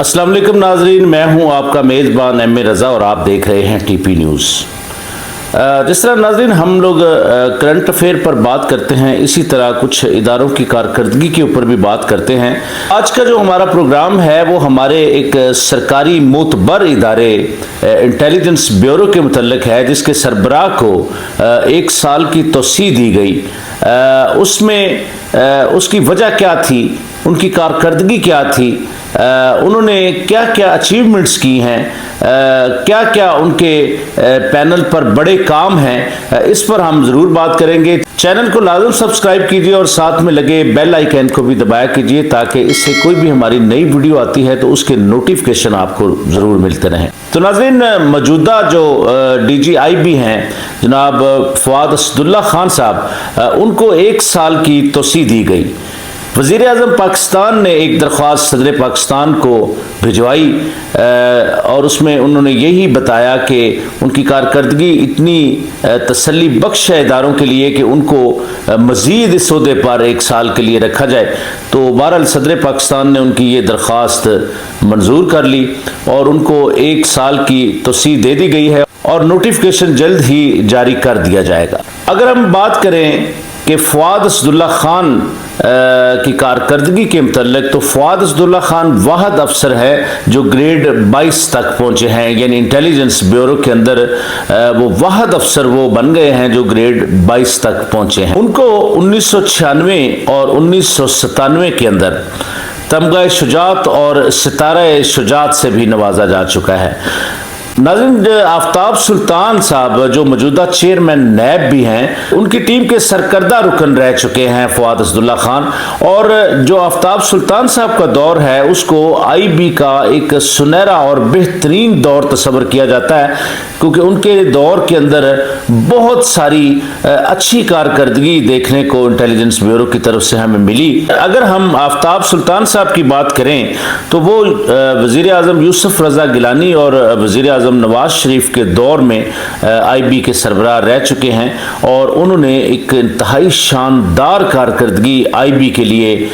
अस्सलाम वालेकुम नाजरीन, मैं हूं आपका मेज़बान एम.ए. रज़ा और आप देख रहे हैं टीपी न्यूज़। जिस तरह नाजरीन हम लोग करंट अफेयर पर बात करते हैं, इसी तरह कुछ इदारों की कारकर्दगी के ऊपर भी बात करते हैं। आज का जो हमारा प्रोग्राम है वो हमारे एक सरकारी मोतबर इदारे इंटेलिजेंस ब्यूरो के मुतल्लिक है, जिसके सरबराह को 1 साल की तौसीह दी गई। उसमें उसकी वजह क्या थी, उनकी कारकर्दगी क्या थी, उन्होंने क्या क्या अचीवमेंट्स की हैं, क्या क्या उनके पैनल पर बड़े काम हैं, इस पर हम ज़रूर बात करेंगे। चैनल को लाजम सब्सक्राइब कीजिए और साथ में लगे बेल आइकन को भी दबाया कीजिए ताकि इससे कोई भी हमारी नई वीडियो आती है तो उसके नोटिफिकेशन आपको ज़रूर मिलते रहें। तो नाज़रीन, मौजूदा जो DGIB हैं जनाब फवाद असदुल्ला खान साहब, उनको 1 साल की तौसीह दी गई। वज़ीर आज़म पाकिस्तान ने एक दरख्वास्त सदर पाकिस्तान को भिजवाई और उसमें उन्होंने यही बताया कि उनकी कारकर्दगी इतनी तसल्ली बख्श है इदारों के लिए कि उनको मज़ीद इस ओहदे पर 1 साल के लिए रखा जाए। तो बहरहाल सदर पाकिस्तान ने उनकी ये दरख्वास्त मंजूर कर ली और उनको 1 साल की तौसीह दे दी गई है और नोटिफिकेशन जल्द ही जारी कर दिया जाएगा। अगर हम बात करें कि फवाद असदुल्ला खान की कारकर्दगी के मुतल्लिक, तो फवाद असदुल्ला खान वाहद अफसर है जो ग्रेड 22 तक पहुंचे हैं, यानी इंटेलिजेंस ब्यूरो के अंदर वो वाहद अफसर वो बन गए हैं जो ग्रेड 22 तक पहुंचे हैं। उनको 1996 और 1997 के अंदर तमगा शुजात और सितारा शुजात से भी नवाजा जा चुका है। नाज़रीन, आफ्ताब सुल्तान साहब जो मौजूदा चेयरमैन नैब भी हैं, उनकी टीम के सरकर्दा रुकन रह चुके हैं फवाद असदुल्ला खान। और जो आफ्ताब सुल्तान साहब का दौर है उसको IB का एक सुनहरा और बेहतरीन दौर तस्वर किया जाता है, क्योंकि उनके दौर के अंदर बहुत सारी अच्छी कारकर्दगी देखने को इंटेलिजेंस ब्यूरो की तरफ से हमें मिली। अगर हम आफ्ताब सुल्तान साहब की बात करें तो वो वज़ीर आज़म यूसुफ रज़ा गिलानी और वज़ीर आज़म नवाज शरीफ के दौर में IB के सरबराह रह चुके हैं और उन्होंने एक इंतहाई शानदार कारकर्दगी IB के लिए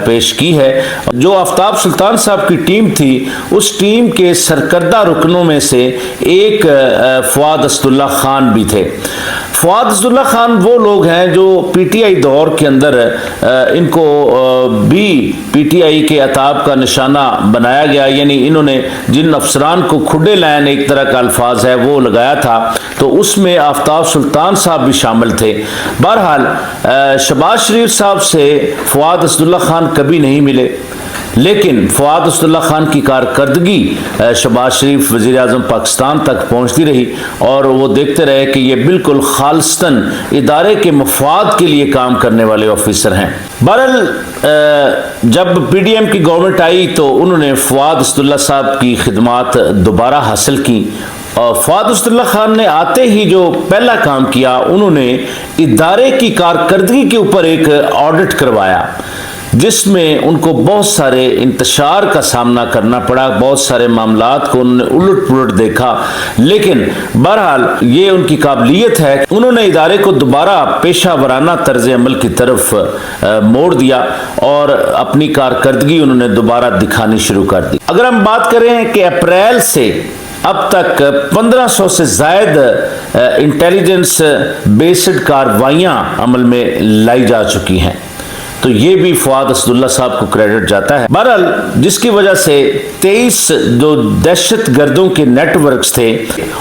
पेश की है। जो आफ्ताब सुल्तान साहब की टीम थी, उस टीम के सरकर्दा रुकनों में से एक फवाद असदुल्ला खान भी थे। फवाद असदुल्ला खान वो लोग हैं जो PTI दौर के अंदर इनको भी PTI के अताब का निशाना बनाया गया, यानी इन्होंने जिन अफसरान को खुडे लाइन एक तरह का अल्फाज है वो लगाया था, तो उसमें आफ्ताब सुल्तान साहब भी शामिल थे। बहरहाल शहबाज शरीफ साहब से फवाद असदुल्ला खान कभी नहीं मिले, लेकिन फवाद असदुल्ला खान की कारकर्दगी शहबाज शरीफ वज़ीर आज़म पाकिस्तान तक पहुँचती रही और वो देखते रहे कि ये बिल्कुल खालिस्तन इदारे के मफाद के लिए काम करने वाले ऑफिसर हैं। बहरहाल जब PDM की गवर्नमेंट आई तो उन्होंने फवाद असदुल्ला साहब की खिदमात दोबारा हासिल की और फवाद असदुल्ला खान ने आते ही जो पहला काम किया, उन्होंने इदारे की कारकर्दगी के ऊपर एक ऑडिट करवाया, जिसमें उनको बहुत सारे इंतशार का सामना करना पड़ा, बहुत सारे मामलात को उन्होंने उलट पुलट देखा। लेकिन बहरहाल ये उनकी काबिलियत है, उन्होंने इदारे को दोबारा पेशा वराना तर्ज अमल की तरफ मोड़ दिया और अपनी कारकर्दगी उन्होंने दोबारा दिखानी शुरू कर दी। अगर हम बात करें कि अप्रैल से अब तक 1500 से ज़ायद इंटेलिजेंस बेस्ड कार्रवाइयाँ अमल में लाई जा चुकी हैं, तो ये भी फवाद असदुल्ला साहब को क्रेडिट जाता है। बहरहाल जिसकी वजह से 23 जो दहशत गर्दों के नेटवर्क्स थे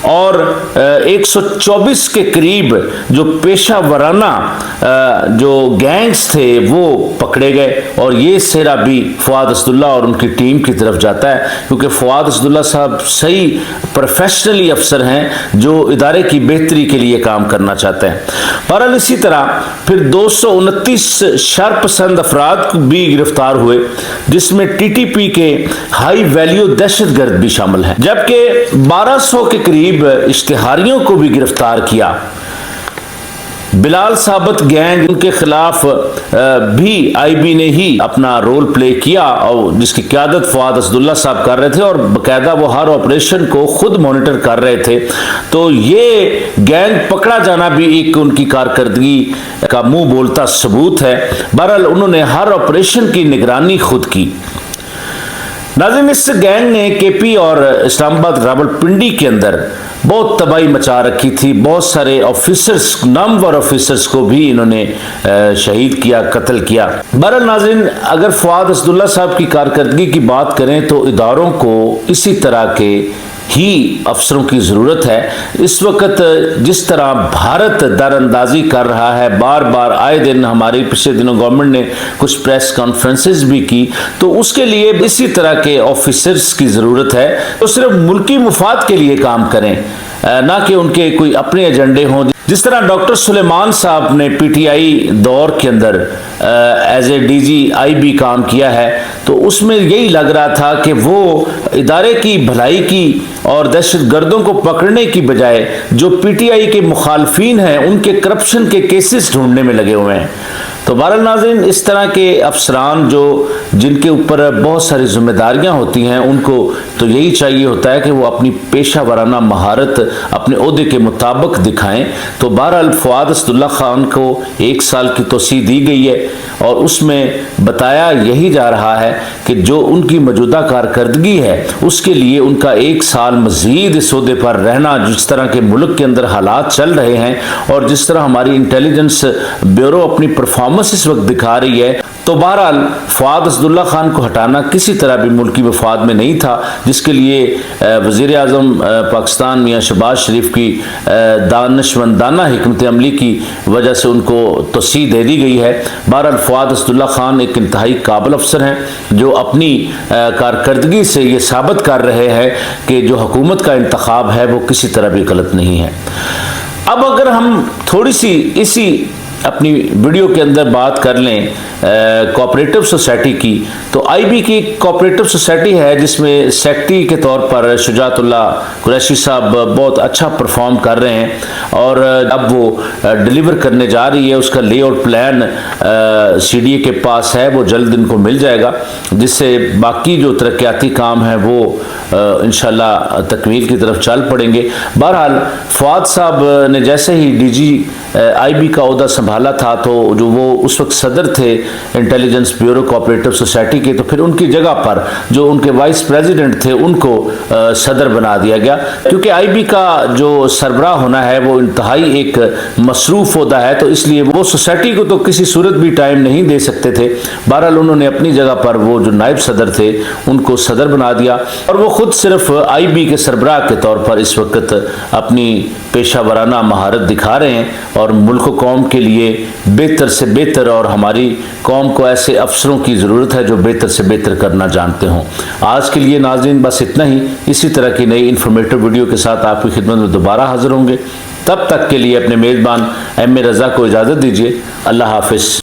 और 124 के करीब जो पेशा वराना जो गैंग्स थे वो पकड़े गए और ये सेहरा भी फवाद असदुल्ला और उनकी टीम की तरफ जाता है, क्योंकि फवाद असदुल्ला साहब सही प्रोफेशनली अफसर हैं जो इदारे की बेहतरी के लिए काम करना चाहते हैं। बहरहाल इसी तरह फिर 229 शर्प पसंद अफराद भी गिरफ्तार हुए, जिसमें TTP के हाई वैल्यू दहशतगर्द भी शामिल हैं, जबकि 1200 के करीब इश्तिहारियों को भी गिरफ्तार किया। बिलाल साबत गैंग, उनके खिलाफ भी IB ने ही अपना रोल प्ले किया और जिसकी क़यादत फवाद असदुल्ला साहब कर रहे थे और बाकायदा वो हर ऑपरेशन को खुद मॉनिटर कर रहे थे। तो ये गैंग पकड़ा जाना भी एक उनकी कारकर्दगी का मुंह बोलता सबूत है। बहरहाल उन्होंने हर ऑपरेशन की निगरानी खुद की। नाज़रीन, इस गैंग ने केपी और इस्लामाबाद रावलपिंडी के अंदर बहुत तबाही मचा रखी थी। बहुत सारे ऑफिसर्स, नामवर ऑफिसर्स को भी इन्होंने शहीद किया, कत्ल किया। बहरहाल नाज़रीन, अगर फवाद असदुल्ला साहब की कारकर्दगी की बात करें तो इदारों को इसी तरह के ही अफसरों की ज़रूरत है। इस वक्त जिस तरह भारत दरअंदाजी कर रहा है, बार बार आए दिन, हमारी पिछले दिनों गवर्नमेंट ने कुछ प्रेस कॉन्फ्रेंसेस भी की, तो उसके लिए इसी तरह के ऑफिसर्स की ज़रूरत है तो सिर्फ मुल्की मुफाद के लिए काम करें, ना कि उनके कोई अपने एजेंडे हों। जिस तरह डॉक्टर सुलेमान साहब ने पीटीआई दौर के अंदर एज ए DGIB काम किया है, तो उसमें यही लग रहा था कि वो इदारे की भलाई की और दहशत गर्दों को पकड़ने की बजाय जो पीटीआई के मुखालफीन हैं उनके करप्शन के केसेस ढूंढने में लगे हुए हैं। तो बहरहाल नाज़रीन, इस तरह के अफसरान जिनके ऊपर बहुत सारी जिम्मेदारियां होती हैं, उनको तो यही चाहिए होता है कि वो अपनी पेशा वराना महारत अपने ओहदे के मुताबिक दिखाएं। तो बहरहाल फवाद असदुल्ला खान को 1 साल की तोसी दी गई है और उसमें बताया यही जा रहा है कि जो उनकी मौजूदा कारकर्दगी है उसके लिए उनका 1 साल मजीद इस ओहदे पर रहना, जिस तरह के मुल्क के अंदर हालात चल रहे हैं और जिस तरह हमारी इंटेलिजेंस ब्यूरो अपनी परफॉर्मेंस इस वक्त दिखा रही है, तो बहरहाल फवाद असदुल्ला खान को हटाना किसी तरह भी मुल्की वफाद में नहीं था, जिसके लिए वज़ीर आज़म पाकिस्तान मियाँ शहबाज शरीफ की दानशमंदाना हिकमत अमली की वजह से उनको तोसी दे दी गई है। बहरहाल फवाद असदुल्ला खान एक इंतहाई काबिल अफसर हैं जो अपनी कारकर्दगी से ये साबित कर रहे हैं कि जो हुकूमत का इंतखाब है वो किसी तरह भी गलत नहीं है। अब अगर हम थोड़ी सी इसी अपनी वीडियो के अंदर बात कर लें कोऑपरेटिव सोसाइटी की, तो IB की कोऑपरेटिव सोसाइटी है जिसमें सेक्रेटरी के तौर पर शुजातुल्लाह कुरैशी साहब बहुत अच्छा परफॉर्म कर रहे हैं और अब वो डिलीवर करने जा रही है। उसका लेआउट प्लान CDA के पास है, वो जल्द इनको मिल जाएगा, जिससे बाकी जो तरक्याती काम है वो इंशाल्लाह तकमील की तरफ चल पड़ेंगे। बहरहाल फवाद साहब ने जैसे ही DGIB का ओहदा संभाला था, तो जो वो उस वक्त सदर थे इंटेलिजेंस ब्यूरो कोऑपरेटिव सोसाइटी के, तो फिर उनकी जगह पर जो उनके वाइस प्रेसिडेंट थे उनको सदर बना दिया गया, क्योंकि IB का जो सरबराह होना है वो इंतहाई एक मसरूफ ओहदा है, तो इसलिए वो सोसाइटी को तो किसी सूरत भी टाइम नहीं दे सकते थे। बहरहाल उन्होंने अपनी जगह पर वो जो नायब सदर थे उनको सदर बना दिया और वो खुद सिर्फ IB के सरबराह के तौर पर इस वक्त अपनी पेशा वराना महारत दिखा रहे हैं और मुल्क कौम के लिए बेहतर से बेहतर, और हमारी कौम को ऐसे अफसरों की ज़रूरत है जो बेहतर से बेहतर करना जानते हों। आज के लिए नाज़रीन बस इतना ही। इसी तरह की नई इन्फॉर्मेटिव वीडियो के साथ आपकी खिदमत में दोबारा हाजिर होंगे। तब तक के लिए अपने मेज़बान MA रज़ा को इजाज़त दीजिए। अल्लाह हाफिज़।